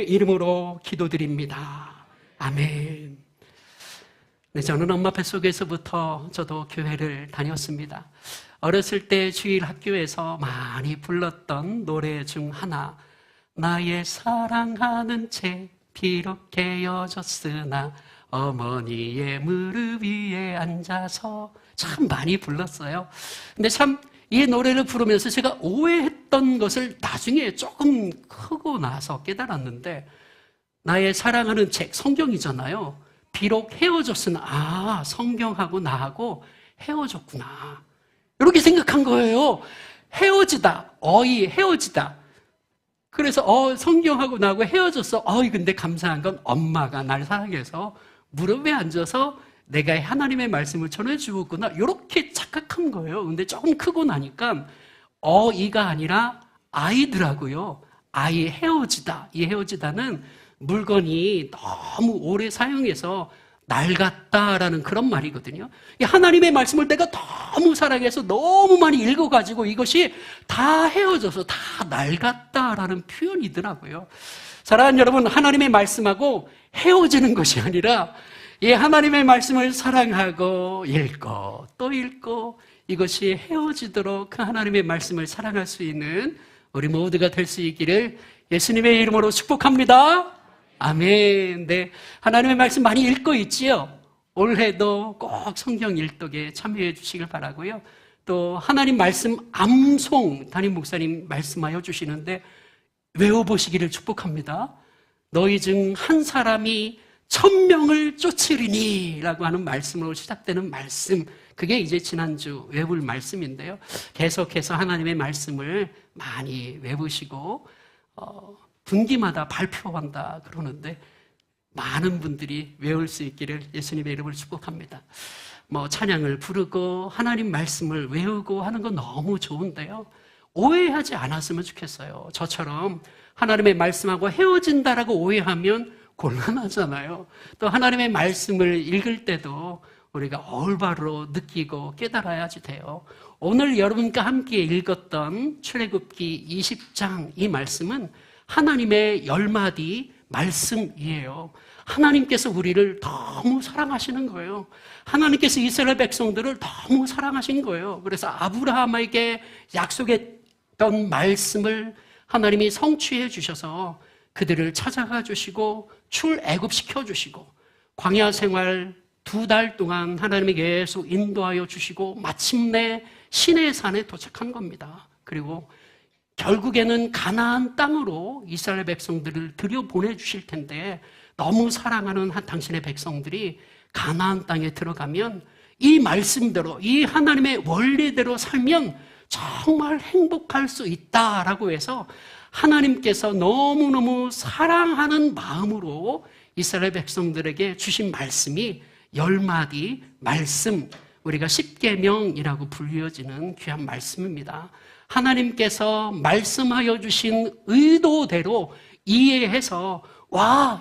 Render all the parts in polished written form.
이름으로 기도드립니다. 아멘. 네, 저는 엄마 뱃속에서부터 저도 교회를 다녔습니다. 어렸을 때 주일 학교에서 많이 불렀던 노래 중 하나, 나의 사랑하는 채 비록 헤어졌으나 어머니의 무릎 위에 앉아서, 참 많이 불렀어요. 근데 참 이 노래를 부르면서 제가 오해했던 것을 나중에 조금 크고 나서 깨달았는데, 나의 사랑하는 책, 성경이잖아요. 비록 헤어졌으나, 성경하고 나하고 헤어졌구나, 이렇게 생각한 거예요. 헤어지다, 헤어지다. 그래서 성경하고 나하고 헤어졌어. 근데 감사한 건 엄마가 날 사랑해서 무릎에 앉아서 내가 하나님의 말씀을 전해주었구나, 이렇게 착각한 거예요. 근데 조금 크고 나니까 이가 아니라 아이더라고요. 아이, 헤어지다. 이 헤어지다는 물건이 너무 오래 사용해서 낡았다라는 그런 말이거든요. 이 하나님의 말씀을 내가 너무 사랑해서 너무 많이 읽어가지고 이것이 다 헤어져서 다 낡았다라는 표현이더라고요. 사랑하는 여러분, 하나님의 말씀하고 헤어지는 것이 아니라 이 하나님의 말씀을 사랑하고 읽고 또 읽고, 이것이 헤어지도록 그 하나님의 말씀을 사랑할 수 있는 우리 모두가 될 수 있기를 예수님의 이름으로 축복합니다. 아멘. 네, 하나님의 말씀 많이 읽고 있지요? 올해도 꼭 성경 일독에 참여해 주시길 바라고요. 또 하나님 말씀 암송 담임 목사님 말씀하여 주시는데 외워보시기를 축복합니다. 너희 중 한 사람이 1000명을 쫓으리니 라고 하는 말씀으로 시작되는 말씀, 그게 이제 지난주 외울 말씀인데요. 계속해서 하나님의 말씀을 많이 외우시고 분기마다 발표한다 그러는데 많은 분들이 외울 수 있기를 예수님의 이름을 축복합니다. 찬양을 부르고 하나님 말씀을 외우고 하는 건 너무 좋은데요, 오해하지 않았으면 좋겠어요. 저처럼 하나님의 말씀하고 헤어진다라고 오해하면 곤란하잖아요. 또 하나님의 말씀을 읽을 때도 우리가 올바로 느끼고 깨달아야지 돼요. 오늘 여러분과 함께 읽었던 출애굽기 20장, 이 말씀은 하나님의 10마디 말씀이에요. 하나님께서 우리를 너무 사랑하시는 거예요. 하나님께서 이스라엘 백성들을 너무 사랑하신 거예요. 그래서 아브라함에게 약속했던 말씀을 하나님이 성취해 주셔서 그들을 찾아가 주시고 출애굽시켜 주시고 광야 생활 2달 동안 하나님이 계속 인도하여 주시고 마침내 시내산에 도착한 겁니다. 그리고 결국에는 가나안 땅으로 이스라엘 백성들을 들여보내주실 텐데, 너무 사랑하는 당신의 백성들이 가나안 땅에 들어가면 이 말씀대로, 이 하나님의 원리대로 살면 정말 행복할 수 있다라고 해서 하나님께서 너무너무 사랑하는 마음으로 이스라엘 백성들에게 주신 말씀이 10마디 말씀, 우리가 십계명이라고 불리어지는 귀한 말씀입니다. 하나님께서 말씀하여 주신 의도대로 이해해서,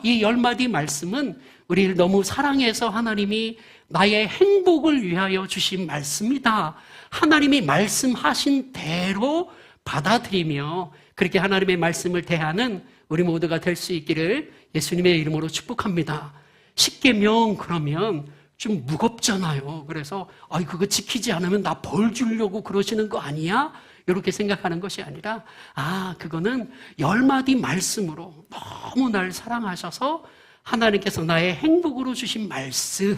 이 10마디 말씀은 우리를 너무 사랑해서 하나님이 나의 행복을 위하여 주신 말씀이다, 하나님이 말씀하신 대로 받아들이며 그렇게 하나님의 말씀을 대하는 우리 모두가 될 수 있기를 예수님의 이름으로 축복합니다. 십계명 그러면 좀 무겁잖아요. 그래서 그거 지키지 않으면 나 벌 주려고 그러시는 거 아니야? 이렇게 생각하는 것이 아니라, 그거는 10마디 말씀으로 너무 날 사랑하셔서 하나님께서 나의 행복으로 주신 말씀,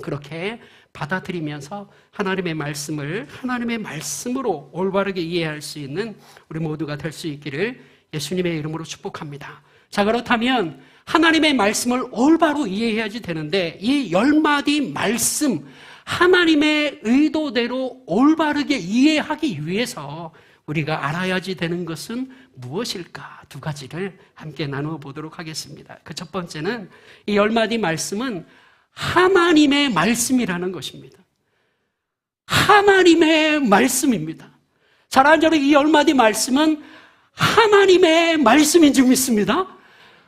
그렇게 받아들이면서 하나님의 말씀을 하나님의 말씀으로 올바르게 이해할 수 있는 우리 모두가 될 수 있기를 예수님의 이름으로 축복합니다. 자, 그렇다면 하나님의 말씀을 올바로 이해해야지 되는데, 이 10마디 말씀, 하나님의 의도대로 올바르게 이해하기 위해서 우리가 알아야지 되는 것은 무엇일까? 2가지를 함께 나누어 보도록 하겠습니다. 그 첫 번째는, 이 10마디 말씀은 하나님의 말씀이라는 것입니다. 하나님의 말씀입니다. 사랑하는 여러분, 이 10마디 말씀은 하나님의 말씀인 줄 믿습니다.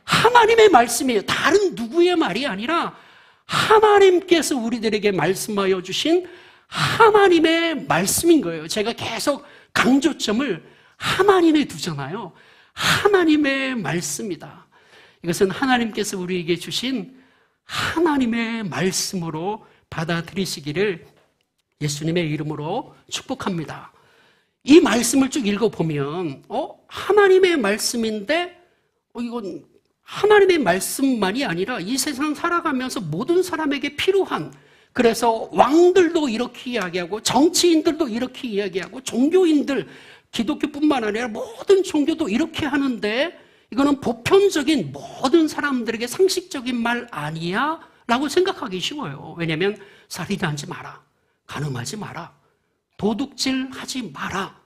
하나님의 말씀이에요. 다른 누구의 말이 아니라 하나님께서 우리들에게 말씀하여 주신 하나님의 말씀인 거예요. 제가 계속 강조점을 하나님에 두잖아요. 하나님의 말씀이다. 이것은 하나님께서 우리에게 주신 하나님의 말씀으로 받아들이시기를 예수님의 이름으로 축복합니다. 이 말씀을 쭉 읽어보면 하나님의 말씀인데 이건 하나님의 말씀만이 아니라 이 세상 살아가면서 모든 사람에게 필요한, 그래서 왕들도 이렇게 이야기하고 정치인들도 이렇게 이야기하고 종교인들, 기독교뿐만 아니라 모든 종교도 이렇게 하는데 이거는 보편적인 모든 사람들에게 상식적인 말 아니야? 라고 생각하기 쉬워요. 왜냐하면 살인하지 마라, 간음하지 마라, 도둑질하지 마라,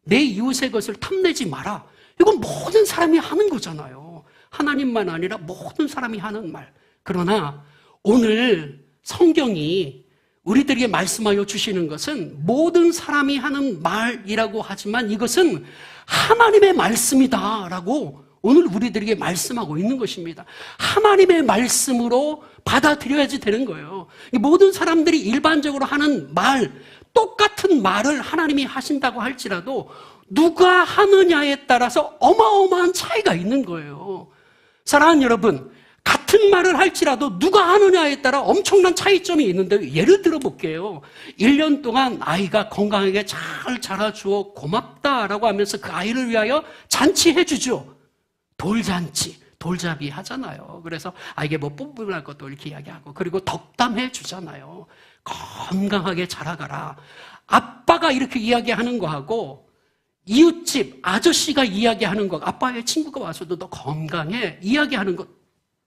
내 이웃의 것을 탐내지 마라. 이건 모든 사람이 하는 거잖아요. 하나님만 아니라 모든 사람이 하는 말. 그러나 오늘 성경이 우리들에게 말씀하여 주시는 것은 모든 사람이 하는 말이라고 하지만 이것은 하나님의 말씀이다라고 오늘 우리들에게 말씀하고 있는 것입니다. 하나님의 말씀으로 받아들여야지 되는 거예요. 모든 사람들이 일반적으로 하는 말, 똑같은 말을 하나님이 하신다고 할지라도 누가 하느냐에 따라서 어마어마한 차이가 있는 거예요. 사랑하는 여러분, 같은 말을 할지라도 누가 하느냐에 따라 엄청난 차이점이 있는데 예를 들어 볼게요. 1년 동안 아이가 건강하게 잘 자라주어 고맙다라고 하면서 그 아이를 위하여 잔치해 주죠. 돌잔치, 돌잡이 하잖아요. 그래서 아이게 뭐 뿜뿜할 것도 이렇게 이야기하고, 그리고 덕담해 주잖아요. 건강하게 자라가라. 아빠가 이렇게 이야기하는 거하고 이웃집 아저씨가 이야기하는 거, 아빠의 친구가 와서도 너 건강해 이야기하는 것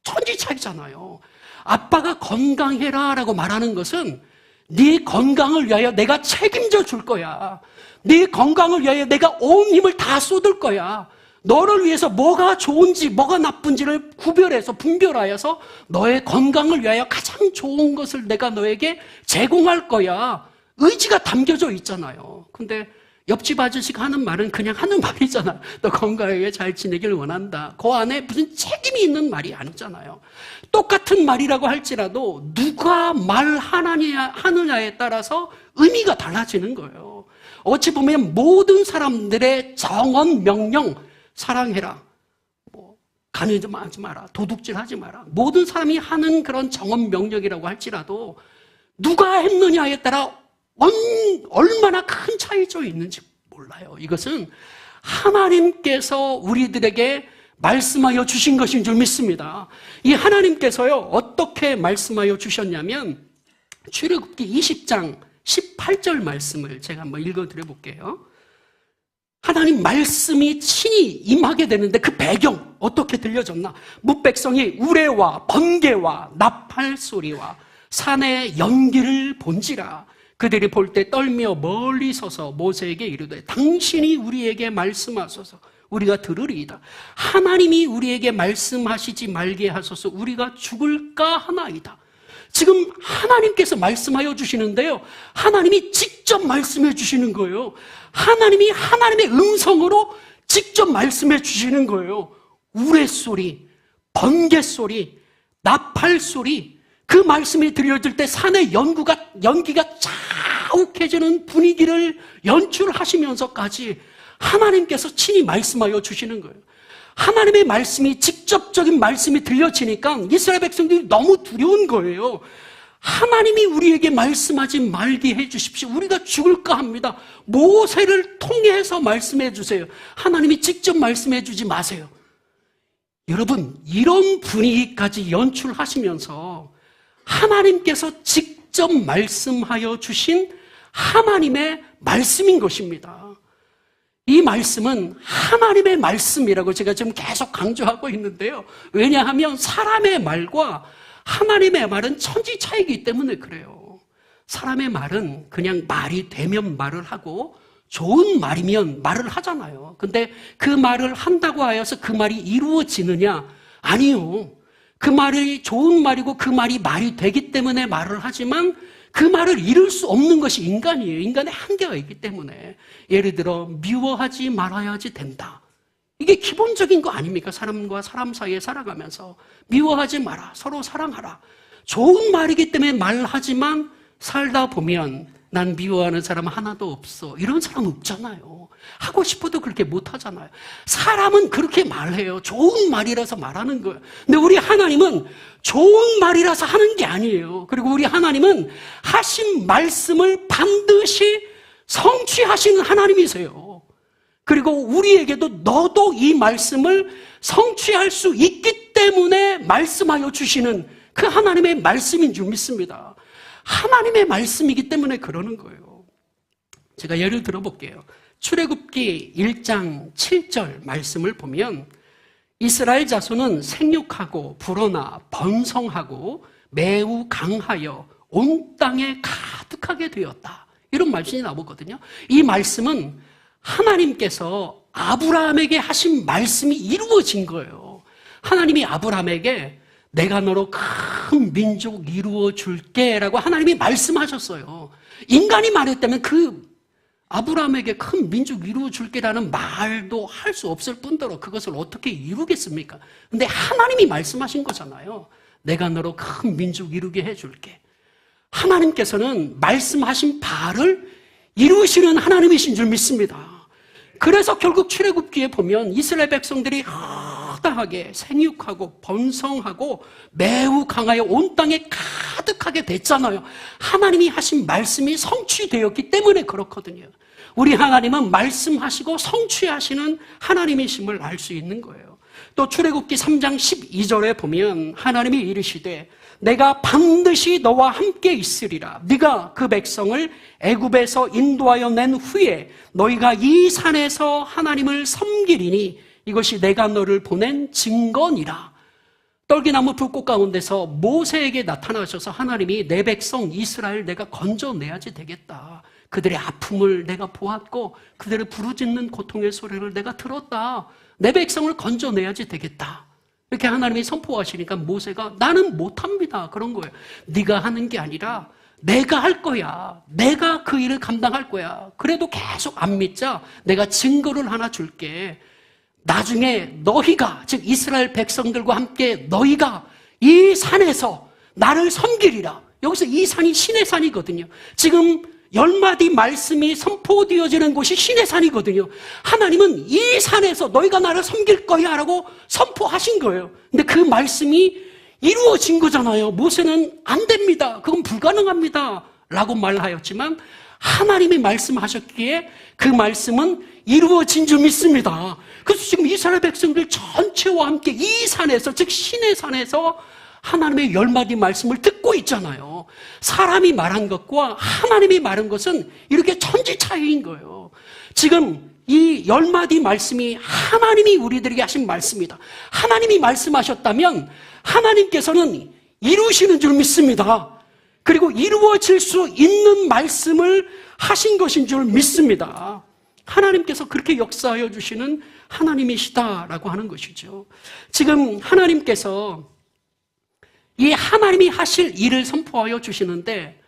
천지 차이잖아요. 아빠가 건강해라 라고 말하는 것은 네 건강을 위하여 내가 책임져 줄 거야. 네 건강을 위하여 내가 온 힘을 다 쏟을 거야. 너를 위해서 뭐가 좋은지 뭐가 나쁜지를 구별해서 분별하여서 너의 건강을 위하여 가장 좋은 것을 내가 너에게 제공할 거야. 의지가 담겨져 있잖아요. 근데 옆집 아저씨가 하는 말은 그냥 하는 말이잖아. 너 건강하게 잘 지내길 원한다. 그 안에 무슨 책임이 있는 말이 아니잖아요. 똑같은 말이라고 할지라도 누가 말하느냐에 따라서 의미가 달라지는 거예요. 어찌 보면 모든 사람들의 정언 명령, 사랑해라, 간음하지 마라, 도둑질하지 마라, 모든 사람이 하는 그런 정언 명령이라고 할지라도 누가 했느냐에 따라 얼마나 큰 차이점이 있는지 몰라요. 이것은 하나님께서 우리들에게 말씀하여 주신 것인 줄 믿습니다. 이 하나님께서요, 어떻게 말씀하여 주셨냐면 출애굽기 20장 18절 말씀을 제가 한번 읽어드려 볼게요. 하나님 말씀이 친히 임하게 되는데 그 배경 어떻게 들려졌나? 뭇백성이 우레와 번개와 나팔 소리와 산의 연기를 본지라. 그들이 볼 때 떨며 멀리 서서 모세에게 이르되 당신이 우리에게 말씀하소서 우리가 들으리이다. 하나님이 우리에게 말씀하시지 말게 하소서 우리가 죽을까 하나이다. 지금 하나님께서 말씀하여 주시는데요, 하나님이 직접 말씀해 주시는 거예요. 하나님이 하나님의 음성으로 직접 말씀해 주시는 거예요. 우레소리, 번개소리, 나팔소리, 그 말씀이 들려질 때 산의 연기가 자욱해지는 분위기를 연출하시면서까지 하나님께서 친히 말씀하여 주시는 거예요. 하나님의 말씀이, 직접적인 말씀이 들려지니까 이스라엘 백성들이 너무 두려운 거예요. 하나님이 우리에게 말씀하지 말게 해주십시오. 우리가 죽을까 합니다. 모세를 통해서 말씀해 주세요. 하나님이 직접 말씀해 주지 마세요. 여러분, 이런 분위기까지 연출하시면서 하나님께서 직접 말씀하여 주신 하나님의 말씀인 것입니다. 이 말씀은 하나님의 말씀이라고 제가 지금 계속 강조하고 있는데요. 왜냐하면 사람의 말과 하나님의 말은 천지 차이기 때문에 그래요. 사람의 말은 그냥 말이 되면 말을 하고 좋은 말이면 말을 하잖아요. 근데 그 말을 한다고 하여서 그 말이 이루어지느냐? 아니요. 그 말이 좋은 말이고 그 말이 말이 되기 때문에 말을 하지만 그 말을 이룰 수 없는 것이 인간이에요. 인간의 한계가 있기 때문에. 예를 들어 미워하지 말아야지 된다. 이게 기본적인 거 아닙니까? 사람과 사람 사이에 살아가면서 미워하지 마라, 서로 사랑하라. 좋은 말이기 때문에 말하지만 살다 보면 난 미워하는 사람 하나도 없어. 이런 사람 없잖아요. 하고 싶어도 그렇게 못하잖아요. 사람은 그렇게 말해요. 좋은 말이라서 말하는 거예요. 근데 우리 하나님은 좋은 말이라서 하는 게 아니에요. 그리고 우리 하나님은 하신 말씀을 반드시 성취하시는 하나님이세요. 그리고 우리에게도 너도 이 말씀을 성취할 수 있기 때문에 말씀하여 주시는 그 하나님의 말씀인 줄 믿습니다. 하나님의 말씀이기 때문에 그러는 거예요. 제가 예를 들어볼게요. 출애굽기 1장 7절 말씀을 보면 이스라엘 자손은 생육하고 불어나 번성하고 매우 강하여 온 땅에 가득하게 되었다. 이런 말씀이 나오거든요. 이 말씀은 하나님께서 아브라함에게 하신 말씀이 이루어진 거예요. 하나님이 아브라함에게 내가 너로 큰 민족 이루어 줄게 라고 하나님이 말씀하셨어요. 인간이 말했다면 그 아브라함에게 큰 민족 이루어 줄게라는 말도 할 수 없을 뿐더러 그것을 어떻게 이루겠습니까? 근데 하나님이 말씀하신 거잖아요. 내가 너로 큰 민족 이루게 해줄게. 하나님께서는 말씀하신 바를 이루시는 하나님이신 줄 믿습니다. 그래서 결국 출애굽기에 보면 이스라엘 백성들이 허다하게 생육하고 번성하고 매우 강하여 온 땅에 가득하게 됐잖아요. 하나님이 하신 말씀이 성취되었기 때문에 그렇거든요. 우리 하나님은 말씀하시고 성취하시는 하나님이심을 알 수 있는 거예요. 또 출애굽기 3장 12절에 보면 하나님이 이르시되 내가 반드시 너와 함께 있으리라. 네가 그 백성을 애굽에서 인도하여 낸 후에 너희가 이 산에서 하나님을 섬기리니 이것이 내가 너를 보낸 증거니라. 떨기나무 불꽃 가운데서 모세에게 나타나셔서 하나님이 내 백성 이스라엘 내가 건져내야지 되겠다. 그들의 아픔을 내가 보았고 그들의 부르짖는 고통의 소리를 내가 들었다. 내 백성을 건져내야지 되겠다. 이렇게 하나님이 선포하시니까 모세가 나는 못합니다. 그런 거예요. 네가 하는 게 아니라 내가 할 거야. 내가 그 일을 감당할 거야. 그래도 계속 안 믿자. 내가 증거를 하나 줄게. 나중에 너희가 즉 이스라엘 백성들과 함께 너희가 이 산에서 나를 섬기리라. 여기서 이 산이 신의 산이거든요. 지금 10마디 말씀이 선포되어지는 곳이 신의 산이거든요. 하나님은 이 산에서 너희가 나를 섬길 거야 라고 선포하신 거예요. 근데 그 말씀이 이루어진 거잖아요. 모세는 안 됩니다. 그건 불가능합니다 라고 말하였지만 하나님이 말씀하셨기에 그 말씀은 이루어진 줄 믿습니다. 그래서 지금 이스라엘 백성들 전체와 함께 이 산에서 즉 신의 산에서 하나님의 10마디 말씀을 듣고 있잖아요. 사람이 말한 것과 하나님이 말한 것은 이렇게 천지 차이인 거예요. 지금 이 10마디 말씀이 하나님이 우리들에게 하신 말씀이다. 하나님이 말씀하셨다면 하나님께서는 이루시는 줄 믿습니다. 그리고 이루어질 수 있는 말씀을 하신 것인 줄 믿습니다. 하나님께서 그렇게 역사하여 주시는 하나님이시다라고 하는 것이죠. 지금 하나님께서 이 하나님이 하실 일을 선포하여 주시는데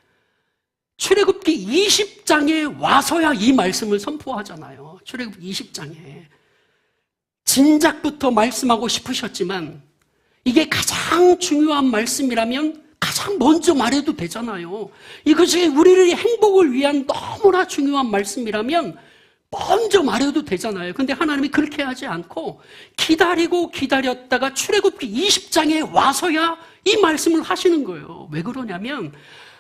출애굽기 20장에 와서야 이 말씀을 선포하잖아요. 출애굽기 20장에 진작부터 말씀하고 싶으셨지만 이게 가장 중요한 말씀이라면 가장 먼저 말해도 되잖아요. 이것이 우리의 행복을 위한 너무나 중요한 말씀이라면 먼저 말해도 되잖아요. 근데 하나님이 그렇게 하지 않고 기다리고 기다렸다가 출애굽기 20장에 와서야 이 말씀을 하시는 거예요. 왜 그러냐면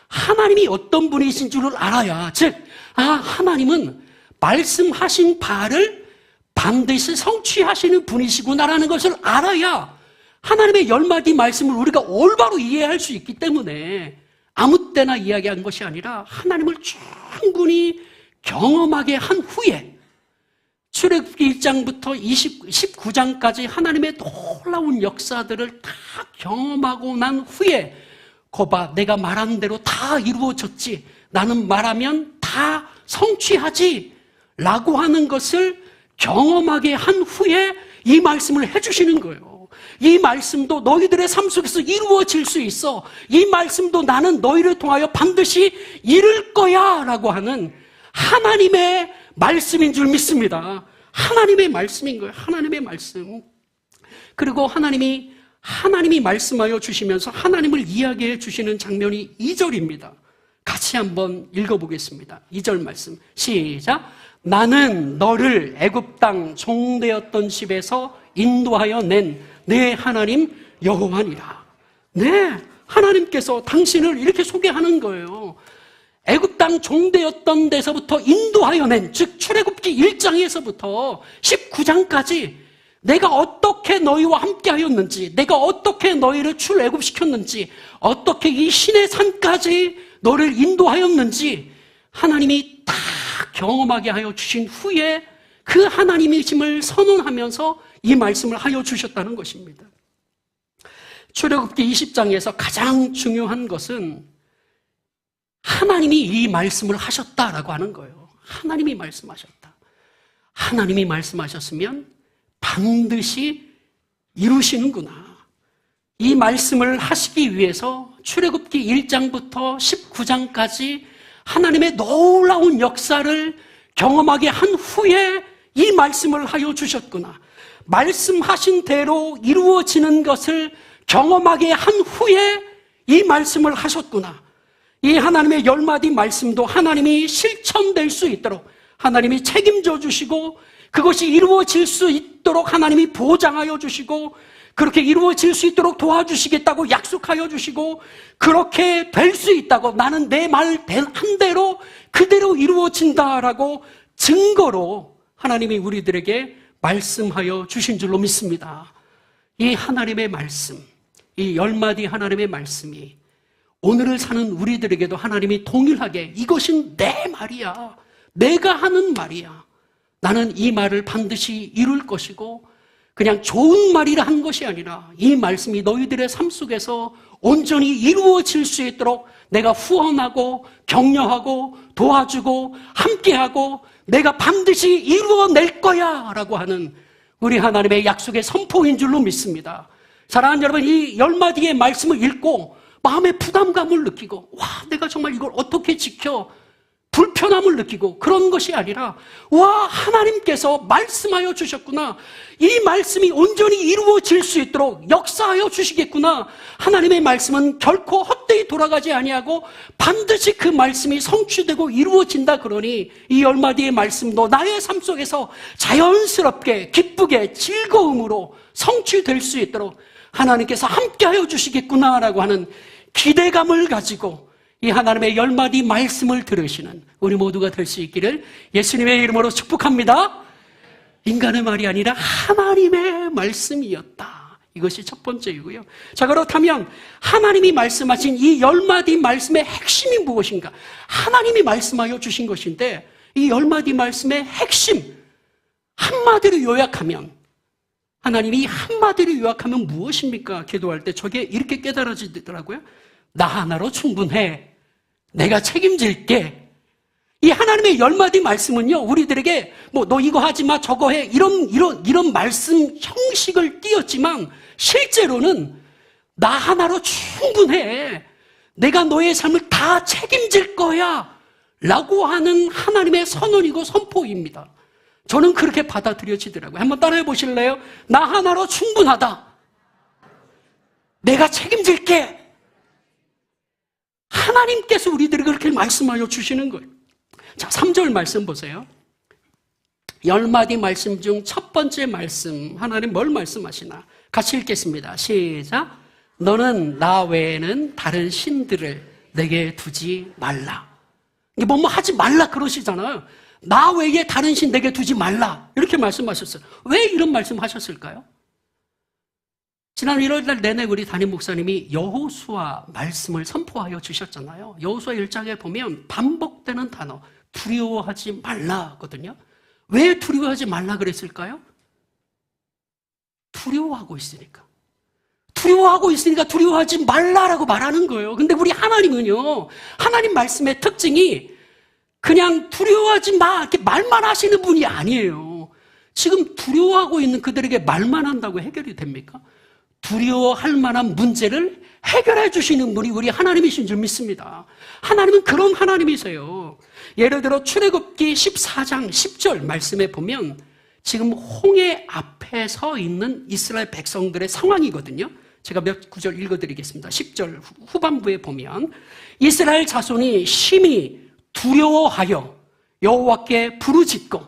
하나님이 어떤 분이신 줄을 알아야 즉 하나님은 말씀하신 바를 반드시 성취하시는 분이시구나라는 것을 알아야 하나님의 10마디 말씀을 우리가 올바로 이해할 수 있기 때문에 아무 때나 이야기한 것이 아니라 하나님을 충분히 경험하게 한 후에 출애굽기 1장부터 19장까지 하나님의 놀라운 역사들을 다 경험하고 난 후에 거봐 내가 말한 대로 다 이루어졌지 나는 말하면 다 성취하지 라고 하는 것을 경험하게 한 후에 이 말씀을 해주시는 거예요. 이 말씀도 너희들의 삶 속에서 이루어질 수 있어. 이 말씀도 나는 너희를 통하여 반드시 이룰 거야 라고 하는 하나님의 말씀인 줄 믿습니다. 하나님의 말씀인 거예요. 하나님의 말씀. 그리고 하나님이 말씀하여 주시면서 하나님을 이야기해 주시는 장면이 2절입니다. 같이 같이 한번 읽어보겠습니다. 2절 말씀 시작. 나는 너를 애굽 땅 종되었던 집에서 인도하여 낸 내 하나님 여호와니라. 네, 하나님께서 당신을 이렇게 소개하는 거예요. 애굽 땅 종되었던 데서부터 인도하여 낸, 즉 출애굽기 1장에서부터 19장까지 내가 어떻게 너희와 함께 하였는지, 내가 어떻게 너희를 출애굽시켰는지, 어떻게 이 신의 산까지 너를 인도하였는지 하나님이 다 경험하게 하여 주신 후에 그 하나님이심을 선언하면서 이 말씀을 하여 주셨다는 것입니다. 출애굽기 20장에서 가장 중요한 것은 하나님이 이 말씀을 하셨다라고 하는 거예요. 하나님이 말씀하셨다. 하나님이 말씀하셨으면 반드시 이루시는구나. 이 말씀을 하시기 위해서 출애굽기 1장부터 19장까지 하나님의 놀라운 역사를 경험하게 한 후에 이 말씀을 하여 주셨구나. 말씀하신 대로 이루어지는 것을 경험하게 한 후에 이 말씀을 하셨구나. 이 하나님의 10마디 말씀도 하나님이 실천될 수 있도록 하나님이 책임져 주시고 그것이 이루어질 수 있도록 하나님이 보장하여 주시고 그렇게 이루어질 수 있도록 도와주시겠다고 약속하여 주시고 그렇게 될 수 있다고 나는 내 말 한 대로 그대로 이루어진다라고 증거로 하나님이 우리들에게 말씀하여 주신 줄로 믿습니다. 이 하나님의 말씀, 이 10마디 하나님의 말씀이 오늘을 사는 우리들에게도 하나님이 동일하게 이것은 내 말이야. 내가 하는 말이야. 나는 이 말을 반드시 이룰 것이고 그냥 좋은 말이라 한 것이 아니라 이 말씀이 너희들의 삶 속에서 온전히 이루어질 수 있도록 내가 후원하고 격려하고 도와주고 함께하고 내가 반드시 이루어낼 거야 라고 하는 우리 하나님의 약속의 선포인 줄로 믿습니다. 사랑하는 여러분, 이 10마디의 말씀을 읽고 마음의 부담감을 느끼고 와, 내가 정말 이걸 어떻게 지켜? 불편함을 느끼고 그런 것이 아니라 와, 하나님께서 말씀하여 주셨구나. 이 말씀이 온전히 이루어질 수 있도록 역사하여 주시겠구나. 하나님의 말씀은 결코 헛되이 돌아가지 아니하고 반드시 그 말씀이 성취되고 이루어진다. 그러니 이 10마디의 말씀도 나의 삶 속에서 자연스럽게 기쁘게 즐거움으로 성취될 수 있도록 하나님께서 함께하여 주시겠구나라고 하는 기대감을 가지고 이 하나님의 10마디 말씀을 들으시는 우리 모두가 될 수 있기를 예수님의 이름으로 축복합니다. 인간의 말이 아니라 하나님의 말씀이었다. 이것이 첫 번째이고요. 자, 그렇다면 하나님이 말씀하신 이 10마디 말씀의 핵심이 무엇인가? 하나님이 말씀하여 주신 것인데 이 10마디 말씀의 핵심 한마디로 요약하면 하나님이 한마디로 요약하면 무엇입니까? 기도할 때 저게 이렇게 깨달아지더라고요. 나 하나로 충분해. 내가 책임질게. 이 하나님의 10마디 말씀은요, 우리들에게 너 이거 하지 마, 저거 해. 이런 말씀 형식을 띄었지만 실제로는 나 하나로 충분해. 내가 너의 삶을 다 책임질 거야. 라고 하는 하나님의 선언이고 선포입니다. 저는 그렇게 받아들여지더라고요. 한번 따라해 보실래요? 나 하나로 충분하다. 내가 책임질게. 하나님께서 우리들에게 그렇게 말씀하여 주시는 거예요. 자, 3절 말씀 보세요. 10마디 말씀 중 첫 번째 말씀, 하나님 뭘 말씀하시나? 같이 읽겠습니다. 시작. 너는 나 외에는 다른 신들을 내게 두지 말라. 이게 뭐뭐 하지 말라 그러시잖아요. 나 외에 다른 신 내게 두지 말라. 이렇게 말씀하셨어요. 왜 이런 말씀 하셨을까요? 지난 1월달 내내 우리 담임 목사님이 여호수아 말씀을 선포하여 주셨잖아요. 여호수아 1장에 보면 반복되는 단어 두려워하지 말라거든요. 왜 두려워하지 말라 그랬을까요? 두려워하고 있으니까. 두려워하고 있으니까 두려워하지 말라라고 말하는 거예요. 근데 우리 하나님은요, 하나님 말씀의 특징이 그냥 두려워하지 마 이렇게 말만 하시는 분이 아니에요. 지금 두려워하고 있는 그들에게 말만 한다고 해결이 됩니까? 두려워할 만한 문제를 해결해 주시는 분이 우리 하나님이신 줄 믿습니다. 하나님은 그런 하나님이세요. 예를 들어 출애굽기 14장 10절 말씀에 보면 지금 홍해 앞에 서 있는 이스라엘 백성들의 상황이거든요. 제가 몇 구절 읽어드리겠습니다. 10절 후반부에 보면 이스라엘 자손이 심히 두려워하여 여호와께 부르짖고,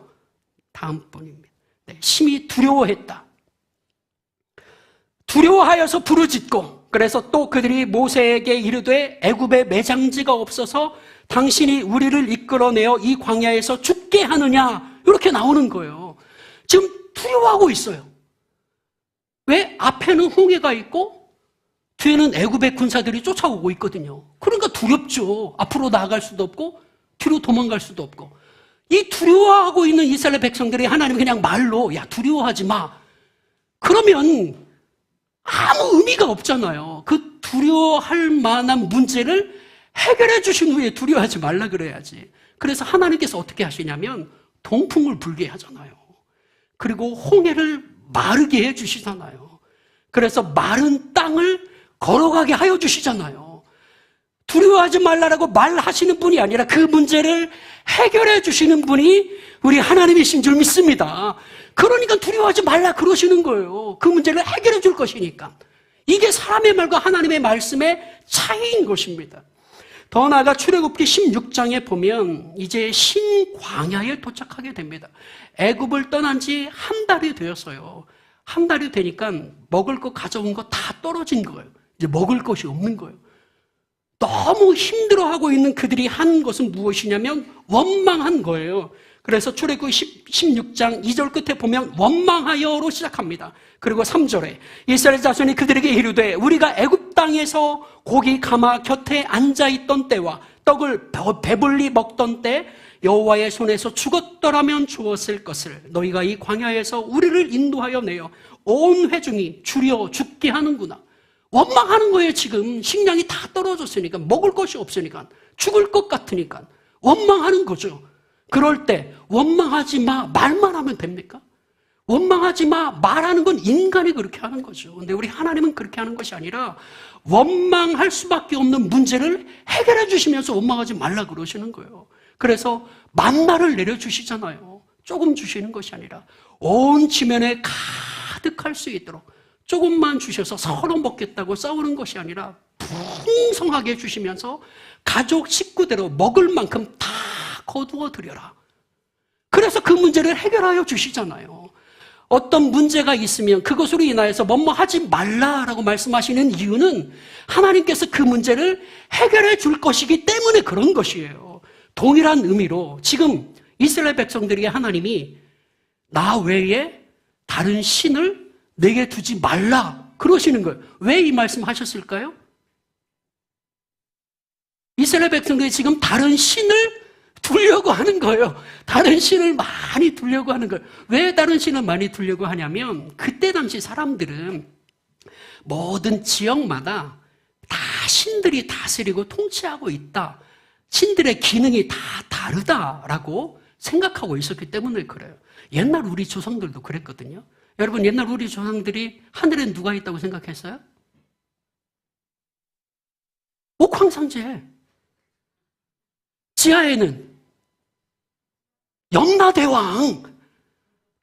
다음 번입니다. 네, 심히 두려워했다. 두려워하여서 부르짖고, 그래서 또 그들이 모세에게 이르되 애굽에 매장지가 없어서 당신이 우리를 이끌어내어 이 광야에서 죽게 하느냐, 이렇게 나오는 거예요. 지금 두려워하고 있어요. 왜? 앞에는 홍해가 있고 뒤에는 애굽의 군사들이 쫓아오고 있거든요. 그러니까 두렵죠. 앞으로 나아갈 수도 없고 뒤로 도망갈 수도 없고. 이 두려워하고 있는 이스라엘 백성들이 하나님이 그냥 말로 야 두려워하지 마, 그러면 아무 의미가 없잖아요. 그 두려워할 만한 문제를 해결해 주신 후에 두려워하지 말라 그래야지. 그래서 하나님께서 어떻게 하시냐면 동풍을 불게 하잖아요. 그리고 홍해를 마르게 해 주시잖아요. 그래서 마른 땅을 걸어가게 하여 주시잖아요. 두려워하지 말라라고 말하시는 분이 아니라 그 문제를 해결해 주시는 분이 우리 하나님이신 줄 믿습니다. 그러니까 두려워하지 말라 그러시는 거예요. 그 문제를 해결해 줄 것이니까. 이게 사람의 말과 하나님의 말씀의 차이인 것입니다. 더 나아가 출애굽기 16장에 보면 이제 신광야에 도착하게 됩니다. 애굽을 떠난 지 한 달이 되었어요. 한 달이 되니까 먹을 거 가져온 거 다 떨어진 거예요. 이제 먹을 것이 없는 거예요. 너무 힘들어하고 있는 그들이 한 것은 무엇이냐면 원망한 거예요. 그래서 출애굽기 16장 2절 끝에 보면 원망하여로 시작합니다. 그리고 3절에 이스라엘 자손이 그들에게 이르되 우리가 애굽 땅에서 고기 가마 곁에 앉아있던 때와 떡을 배불리 먹던 때 여호와의 손에서 죽었더라면 주었을 것을 너희가 이 광야에서 우리를 인도하여 내어 온 회중이 줄여 죽게 하는구나. 원망하는 거예요. 지금 식량이 다 떨어졌으니까, 먹을 것이 없으니까, 죽을 것 같으니까 원망하는 거죠. 그럴 때 원망하지 마 말만 하면 됩니까? 원망하지 마 말하는 건 인간이 그렇게 하는 거죠. 근데 우리 하나님은 그렇게 하는 것이 아니라 원망할 수밖에 없는 문제를 해결해 주시면서 원망하지 말라 그러시는 거예요. 그래서 만나를 내려주시잖아요. 조금 주시는 것이 아니라 온 지면에 가득할 수 있도록 조금만 주셔서 서로 먹겠다고 싸우는 것이 아니라 풍성하게 주시면서 가족 식구대로 먹을 만큼 다 거두어 드려라. 그래서 그 문제를 해결하여 주시잖아요. 어떤 문제가 있으면 그것으로 인하여서 뭐뭐 하지 말라라고 말씀하시는 이유는 하나님께서 그 문제를 해결해 줄 것이기 때문에 그런 것이에요. 동일한 의미로 지금 이스라엘 백성들에게 하나님이 나 외에 다른 신을 내게 두지 말라 그러시는 거예요. 왜 이 말씀 하셨을까요? 이스라엘 백성들이 지금 다른 신을 두려고 하는 거예요. 다른 신을 많이 두려고 하는 거예요. 왜 다른 신을 많이 두려고 하냐면 그때 당시 사람들은 모든 지역마다 다 신들이 다스리고 통치하고 있다. 신들의 기능이 다 다르다라고 생각하고 있었기 때문에 그래요. 옛날 우리 조상들도 그랬거든요. 여러분, 옛날 우리 조상들이 하늘에 누가 있다고 생각했어요? 옥황상제. 지하에는 염라대왕,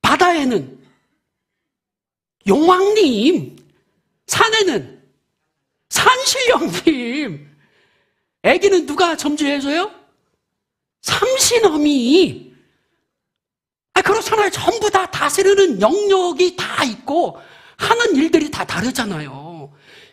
바다에는 용왕님, 산에는 산신령님. 애기는 누가 점주해줘요? 삼신어미. 그렇잖아요. 전부 다 다스리는 영역이 다 있고 하는 일들이 다 다르잖아요.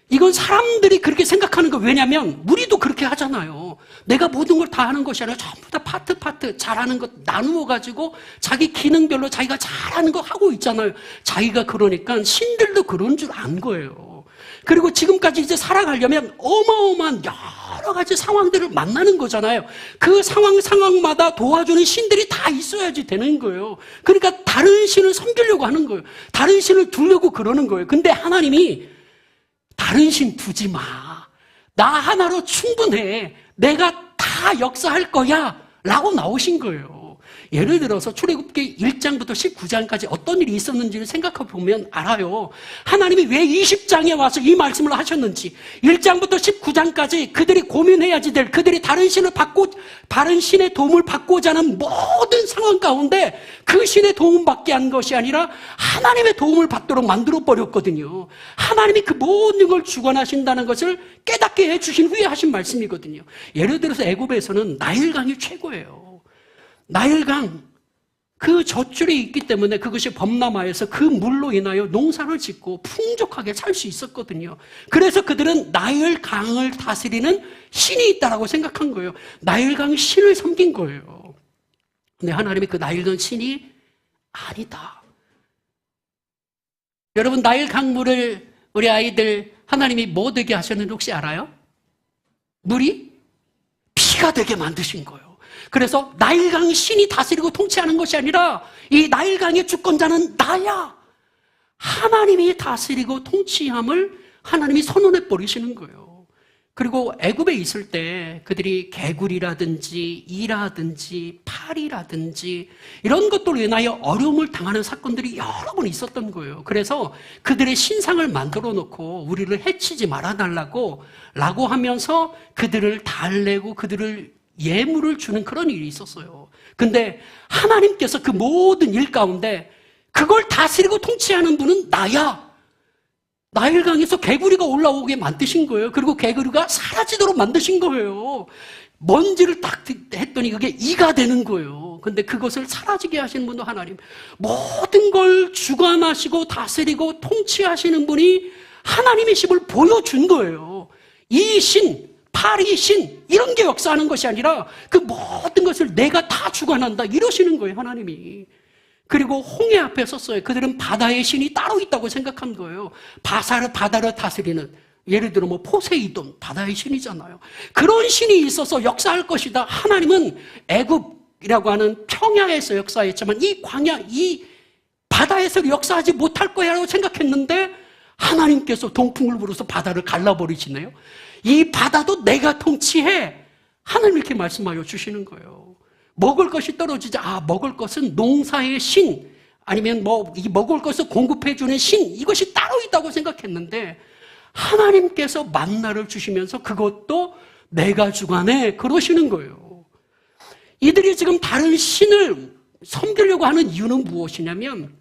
이건 사람들이 그렇게 생각하는 거. 왜냐하면 우리도 그렇게 하잖아요. 내가 모든 걸 다 하는 것이 아니라 전부 다 파트 잘하는 것 나누어 가지고 자기 기능별로 자기가 잘하는 거 하고 있잖아요. 자기가 그러니까 신들도 그런 줄 안 거예요. 그리고 지금까지 이제 살아가려면 어마어마한 여러 가지 상황들을 만나는 거잖아요. 그 상황마다 도와주는 신들이 다 있어야지 되는 거예요. 그러니까 다른 신을 섬기려고 하는 거예요. 다른 신을 두려고 그러는 거예요. 근데 하나님이 다른 신 두지 마. 나 하나로 충분해. 내가 다 역사할 거야. 라고 나오신 거예요. 예를 들어서 출애굽기 1장부터 19장까지 어떤 일이 있었는지를 생각해 보면 알아요. 하나님이 왜 20장에 와서 이 말씀을 하셨는지, 1장부터 19장까지 그들이 고민해야지 될, 그들이 다른 신의 도움을 받고자 하는 모든 상황 가운데 그 신의 도움 받게 한 것이 아니라 하나님의 도움을 받도록 만들어 버렸거든요. 하나님이 그 모든 걸 주관하신다는 것을 깨닫게 해주신 후에 하신 말씀이거든요. 예를 들어서 애굽에서는 나일강이 최고예요. 나일강, 그 젖줄이 있기 때문에 그것이 범람하여서 그 물로 인하여 농사를 짓고 풍족하게 살 수 있었거든요. 그래서 그들은 나일강을 다스리는 신이 있다라고 생각한 거예요. 나일강 신을 섬긴 거예요. 근데 하나님이 그 나일강 신이 아니다. 여러분, 나일강 물을 우리 아이들 하나님이 뭐 되게 하셨는지 혹시 알아요? 물이 피가 되게 만드신 거예요. 그래서 나일강 신이 다스리고 통치하는 것이 아니라 이 나일강의 주권자는 나야. 하나님이 다스리고 통치함을 하나님이 선언해 버리시는 거예요. 그리고 애굽에 있을 때 그들이 개구리라든지 이라든지 파리라든지 이런 것들로 인하여 어려움을 당하는 사건들이 여러 번 있었던 거예요. 그래서 그들의 신상을 만들어 놓고 우리를 해치지 말아달라고 라고 하면서 그들을 달래고 그들을 예물을 주는 그런 일이 있었어요. 근데 하나님께서 그 모든 일 가운데 그걸 다스리고 통치하는 분은 나야. 나일강에서 개구리가 올라오게 만드신 거예요. 그리고 개구리가 사라지도록 만드신 거예요. 먼지를 딱 했더니 그게 이가 되는 거예요. 근데 그것을 사라지게 하시는 분도 하나님. 모든 걸 주관하시고 다스리고 통치하시는 분이 하나님이심을 보여준 거예요. 이 신, 파리 신, 이런 게 역사하는 것이 아니라 그 모든 것을 내가 다 주관한다 이러시는 거예요, 하나님이. 그리고 홍해 앞에 섰어요. 그들은 바다의 신이 따로 있다고 생각한 거예요. 바다를 다스리는, 예를 들어 뭐 포세이돈, 바다의 신이잖아요. 그런 신이 있어서 역사할 것이다. 하나님은 애굽이라고 하는 평야에서 역사했지만 이 광야, 이 바다에서 역사하지 못할 거야라고 생각했는데 하나님께서 동풍을 불어서 바다를 갈라버리시네요. 이 바다도 내가 통치해. 하나님 이렇게 말씀하여 주시는 거예요. 먹을 것이 떨어지자, 먹을 것은 농사의 신, 아니면 이 먹을 것을 공급해주는 신, 이것이 따로 있다고 생각했는데 하나님께서 만나를 주시면서 그것도 내가 주관해. 그러시는 거예요. 이들이 지금 다른 신을 섬기려고 하는 이유는 무엇이냐면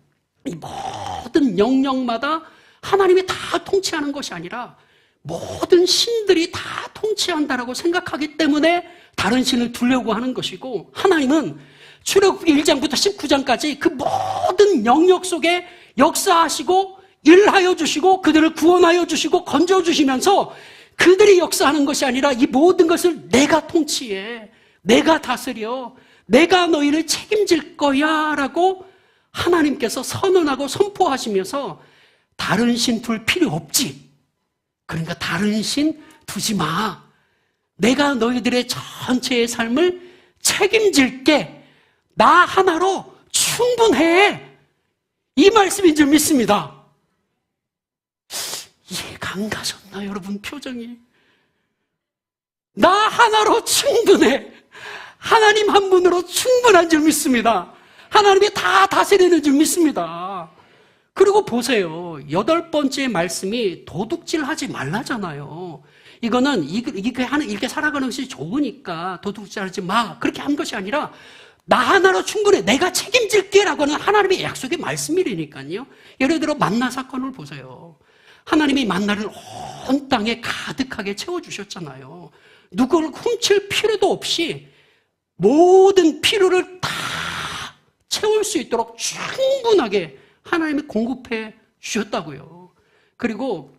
이 모든 영역마다 하나님이 다 통치하는 것이 아니라 모든 신들이 다 통치한다라고 생각하기 때문에 다른 신을 두려고 하는 것이고, 하나님은 출애굽기 1장부터 19장까지 그 모든 영역 속에 역사하시고 일하여 주시고 그들을 구원하여 주시고 건져 주시면서 그들이 역사하는 것이 아니라 이 모든 것을 내가 통치해, 내가 다스려, 내가 너희를 책임질 거야 라고 하나님께서 선언하고 선포하시면서 다른 신 둘 필요 없지. 그러니까 다른 신 두지 마. 내가 너희들의 전체의 삶을 책임질게. 나 하나로 충분해. 이 말씀인 줄 믿습니다. 이해가 안 가셨나 여러분 표정이? 나 하나로 충분해. 하나님 한 분으로 충분한 줄 믿습니다. 하나님이 다 다스리는 줄 믿습니다. 그리고 보세요. 8번째 말씀이 도둑질하지 말라잖아요. 이거는 이렇게 살아가는 것이 좋으니까 도둑질하지 마. 그렇게 한 것이 아니라 나 하나로 충분해. 내가 책임질게 라고 하는 하나님의 약속의 말씀이라니까요. 예를 들어 만나 사건을 보세요. 하나님이 만나를 온 땅에 가득하게 채워주셨잖아요. 누구를 훔칠 필요도 없이 모든 필요를 다 채울 수 있도록 충분하게 하나님이 공급해 주셨다고요. 그리고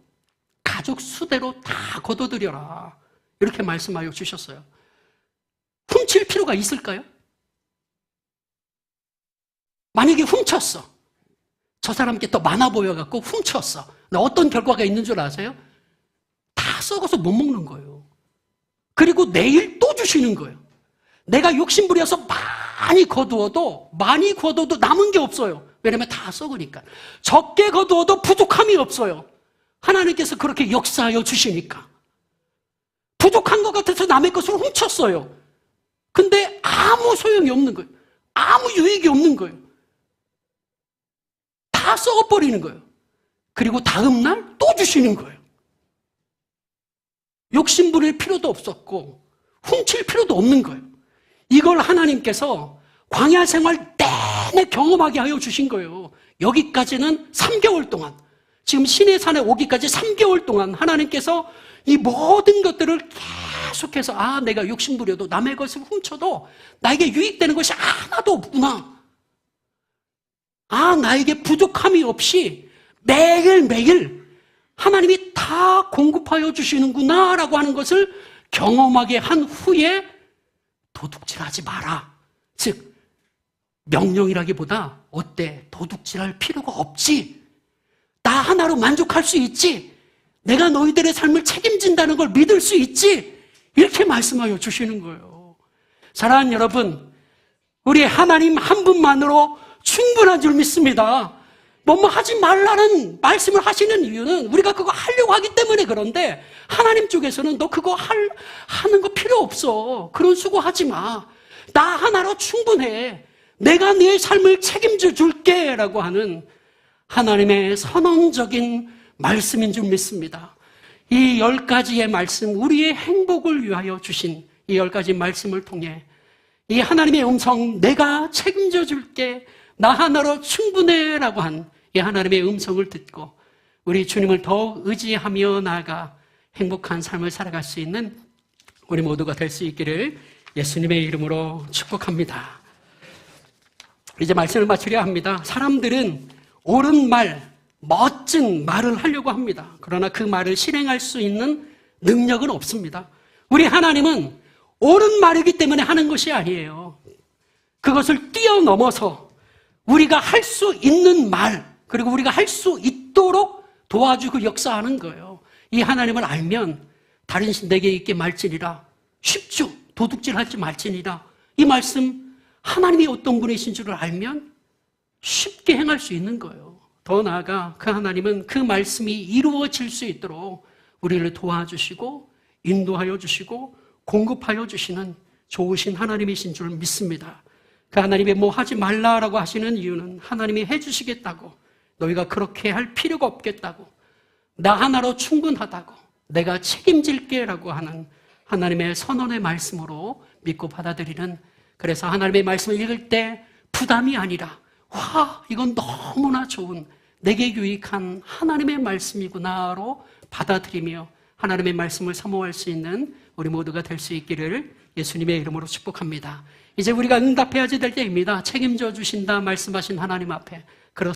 가족 수대로 다 거둬들여라. 이렇게 말씀하여 주셨어요. 훔칠 필요가 있을까요? 만약에 훔쳤어. 저 사람께 더 많아 보여갖고 훔쳤어. 어떤 결과가 있는 줄 아세요? 다 썩어서 못 먹는 거예요. 그리고 내일 또 주시는 거예요. 내가 욕심부려서 많이 거두어도 남은 게 없어요. 왜냐면 다 썩으니까. 적게 거두어도 부족함이 없어요. 하나님께서 그렇게 역사하여 주시니까. 부족한 것 같아서 남의 것을 훔쳤어요. 근데 아무 소용이 없는 거예요. 아무 유익이 없는 거예요. 다 썩어버리는 거예요. 그리고 다음날 또 주시는 거예요. 욕심 부릴 필요도 없었고 훔칠 필요도 없는 거예요. 이걸 하나님께서 광야 생활 내내 경험하게 하여 주신 거예요. 여기까지는 3개월 동안, 지금 시내산에 오기까지 3개월 동안 하나님께서 이 모든 것들을 계속해서 내가 욕심 부려도 남의 것을 훔쳐도 나에게 유익되는 것이 하나도 없구나. 나에게 부족함이 없이 매일매일 하나님이 다 공급하여 주시는구나 라고 하는 것을 경험하게 한 후에 도둑질하지 마라. 즉 명령이라기보다 어때? 도둑질할 필요가 없지. 나 하나로 만족할 수 있지. 내가 너희들의 삶을 책임진다는 걸 믿을 수 있지. 이렇게 말씀하여 주시는 거예요. 사랑하는 여러분, 우리 하나님 한 분만으로 충분한 줄 믿습니다. 뭐 하지 말라는 말씀을 하시는 이유는 우리가 그거 하려고 하기 때문에 그런데 하나님 쪽에서는 너 그거 하는 거 필요 없어. 그런 수고하지 마. 나 하나로 충분해. 내가 네 삶을 책임져 줄게 라고 하는 하나님의 선언적인 말씀인 줄 믿습니다. 이 10가지의 말씀, 우리의 행복을 위하여 주신 이 10가지 말씀을 통해 이 하나님의 음성, 내가 책임져 줄게, 나 하나로 충분해 라고 한 이 하나님의 음성을 듣고 우리 주님을 더욱 의지하며 나아가 행복한 삶을 살아갈 수 있는 우리 모두가 될 수 있기를 예수님의 이름으로 축복합니다. 이제 말씀을 마치려 합니다. 사람들은 옳은 말, 멋진 말을 하려고 합니다. 그러나 그 말을 실행할 수 있는 능력은 없습니다. 우리 하나님은 옳은 말이기 때문에 하는 것이 아니에요. 그것을 뛰어넘어서 우리가 할 수 있는 말, 그리고 우리가 할 수 있도록 도와주고 역사하는 거예요. 이 하나님을 알면 다른 신 내게 있게 말지니라. 쉽죠. 도둑질하지 말지니라. 이 말씀 하나님이 어떤 분이신 줄을 알면 쉽게 행할 수 있는 거예요. 더 나아가 그 하나님은 그 말씀이 이루어질 수 있도록 우리를 도와주시고 인도하여 주시고 공급하여 주시는 좋으신 하나님이신 줄 믿습니다. 그 하나님이 뭐 하지 말라라고 하시는 이유는 하나님이 해주시겠다고, 너희가 그렇게 할 필요가 없겠다고, 나 하나로 충분하다고, 내가 책임질게 라고 하는 하나님의 선언의 말씀으로 믿고 받아들이는, 그래서 하나님의 말씀을 읽을 때 부담이 아니라 이건 너무나 좋은 내게 유익한 하나님의 말씀이구나로 받아들이며 하나님의 말씀을 사모할 수 있는 우리 모두가 될 수 있기를 예수님의 이름으로 축복합니다. 이제 우리가 응답해야지 될 때입니다. 책임져 주신다 말씀하신 하나님 앞에